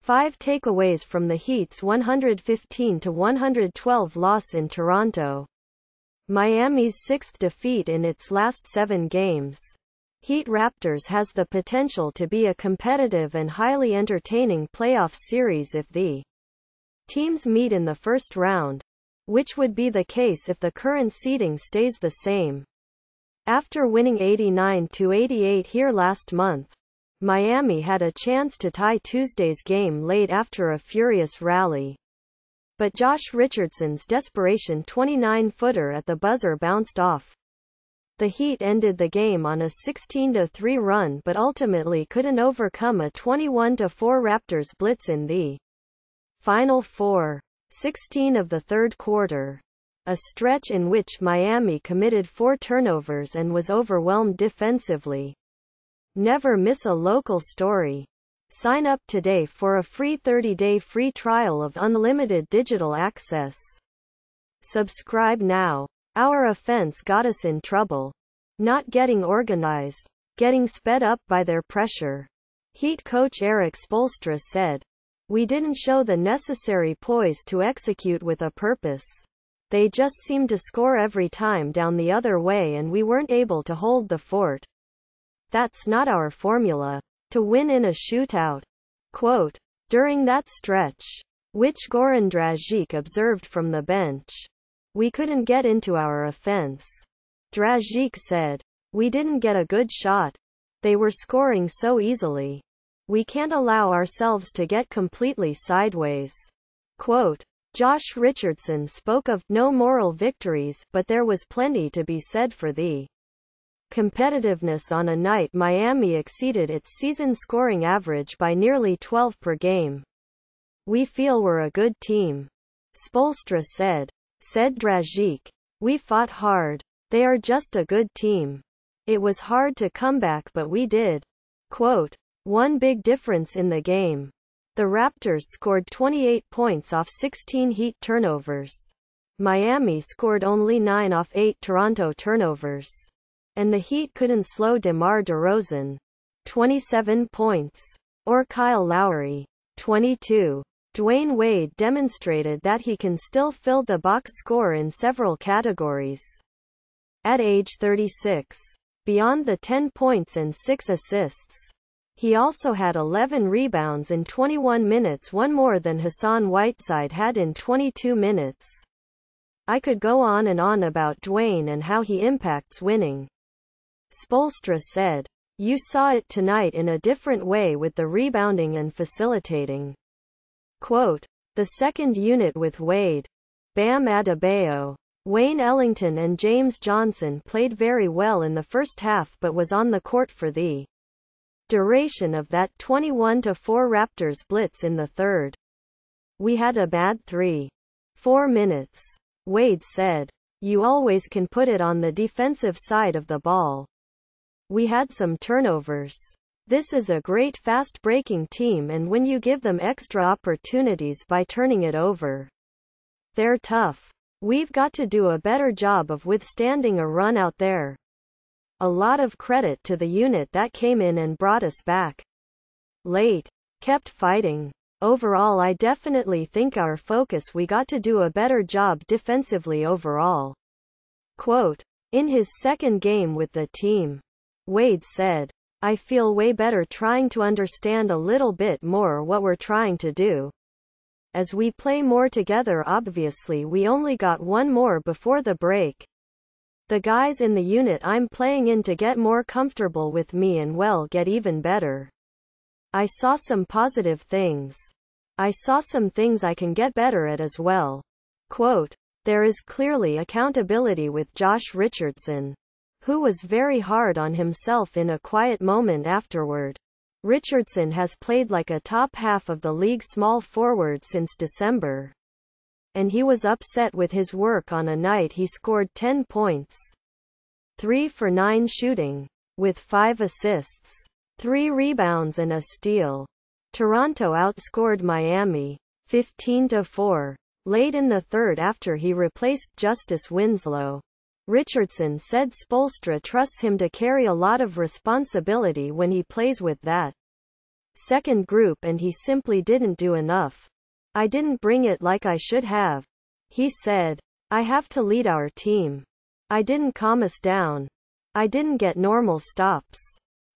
Five takeaways from the Heat's 115-112 loss in Toronto. Miami's sixth defeat in its last 7 games. Heat Raptors has the potential to be a competitive and highly entertaining playoff series if the teams meet in the first round, which would be the case if the current seeding stays the same. After winning 89-88 here last month, Miami had a chance to tie Tuesday's game late after a furious rally. But Josh Richardson's desperation 29-footer at the buzzer bounced off. The Heat ended the game on a 16-3 run but ultimately couldn't overcome a 21-4 Raptors blitz in the final 4:16 of the third quarter. A stretch in which Miami committed 4 turnovers and was overwhelmed defensively. Never miss a local story. Sign up today for a free 30-day free trial of unlimited digital access. Subscribe now. Our offense got us in trouble. Not getting organized. Getting sped up by their pressure. Heat coach Erik Spoelstra said, "We didn't show the necessary poise to execute with a purpose. They just seemed to score every time down the other way and we weren't able to hold the fort. That's not our formula to win in a shootout." Quote, during that stretch, which Goran Dragic observed from the bench, "We couldn't get into our offense." Dragic said, "We didn't get a good shot. They were scoring so easily. We can't allow ourselves to get completely sideways." Quote, Josh Richardson spoke of no moral victories, but there was plenty to be said for the competitiveness on a night Miami exceeded its season scoring average by nearly 12 per game. "We feel we're a good team," Spoelstra said. Said Dragic, "We fought hard. They are just a good team. It was hard to come back but we did." Quote, one big difference in the game. The Raptors scored 28 points off 16 Heat turnovers. Miami scored only 9 off 8 Toronto turnovers. And the Heat couldn't slow DeMar DeRozan, 27 points, or Kyle Lowry, 22. Dwyane Wade demonstrated that he can still fill the box score in several categories. At age 36, beyond the 10 points and 6 assists, he also had 11 rebounds in 21 minutes, one more than Hassan Whiteside had in 22 minutes. "I could go on and on about Dwyane and how he impacts winning," Spoelstra said. "You saw it tonight in a different way with the rebounding and facilitating." Quote, the second unit with Wade, Bam Adebayo, Wayne Ellington and James Johnson played very well in the first half but was on the court for the duration of that 21-4 Raptors blitz in the third. "We had a bad 3-4 minutes," Wade said. "You always can put it on the defensive side of the ball. We had some turnovers. This is a great fast-breaking team and when you give them extra opportunities by turning it over, they're tough. We've got to do a better job of withstanding a run out there." A lot of credit to the unit that came in and brought us back late. Kept fighting. Overall I definitely think our focus, we got to do a better job defensively overall. Quote, in his second game with the team, Wade said, "I feel way better trying to understand a little bit more what we're trying to do. As we play more together, obviously we only got one more before the break. The guys in the unit I'm playing in to get more comfortable with me and get even better. I saw some positive things. I saw some things I can get better at as well." Quote, there is clearly accountability with Josh Richardson, who was very hard on himself in a quiet moment afterward. Richardson has played like a top half of the league small forward since December. And he was upset with his work on a night he scored 10 points. 3 for 9 shooting. With 5 assists, 3 rebounds and a steal. Toronto outscored Miami 15-4 late in the third after he replaced Justice Winslow. Richardson said Spoelstra trusts him to carry a lot of responsibility when he plays with that second group and he simply didn't do enough. I didn't bring it like I should have. He said. I have to lead our team. I didn't calm us down. I didn't get normal stops.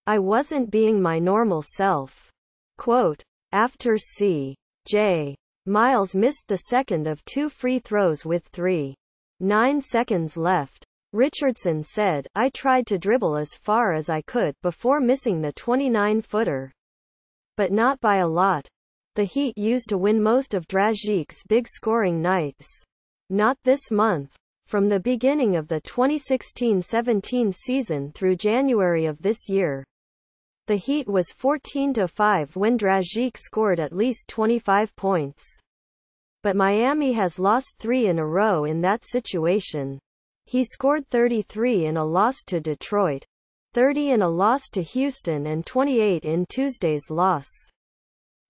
I wasn't being my normal self. Quote. After C.J. Miles missed the second of 2 free throws with 3.9 seconds left. Richardson said, I tried to dribble as far as I could before missing the 29-footer. But not by a lot. The Heat used to win most of Dragic's big scoring nights. Not this month. From the beginning of the 2016-17 season through January of this year, the Heat was 14-5 when Dragic scored at least 25 points. But Miami has lost 3 in a row in that situation. He scored 33 in a loss to Detroit, 30 in a loss to Houston and 28 in Tuesday's loss.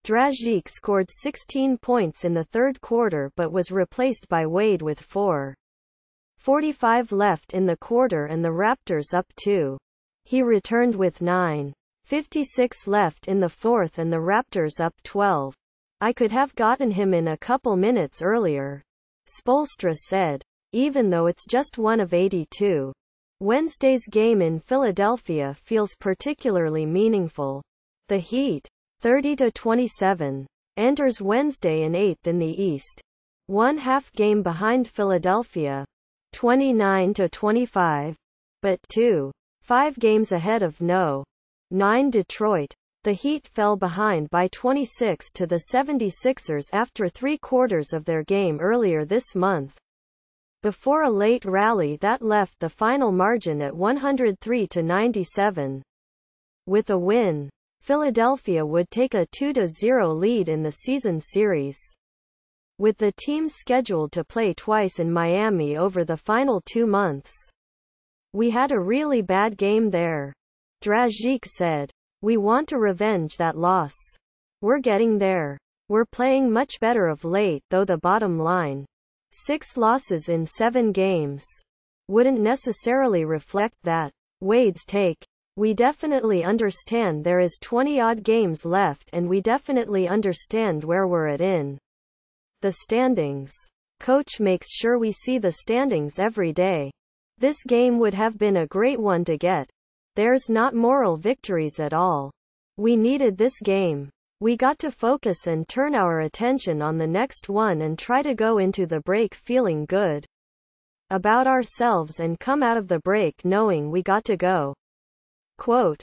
Dragic scored 16 points in the third quarter but was replaced by Wade with 4:45 left in the quarter and the Raptors up 2. He returned with 9:56 left in the fourth and the Raptors up 12. I could have gotten him in a couple minutes earlier, Spoelstra said. Even though it's just one of 82. Wednesday's game in Philadelphia feels particularly meaningful. The Heat, 30-27, enters Wednesday in 8th in the East. 1/2 game behind Philadelphia, 29-25, but 2.5 games ahead of No. 9 Detroit. The Heat fell behind by 26 to the 76ers after 3/4 of their game earlier this month, before a late rally that left the final margin at 103-97. With a win, Philadelphia would take a 2-0 lead in the season series. With the team scheduled to play twice in Miami over the final 2 months, we had a really bad game there, Dragic said. We want to revenge that loss. We're getting there. We're playing much better of late, though the bottom line, 6 losses in 7 games, wouldn't necessarily reflect that. Wade's take. We definitely understand there is 20-odd games left and we definitely understand where we're at in the standings. Coach makes sure we see the standings every day. This game would have been a great one to get. There's not moral victories at all. We needed this game. We got to focus and turn our attention on the next one and try to go into the break feeling good about ourselves and come out of the break knowing we got to go. Quote.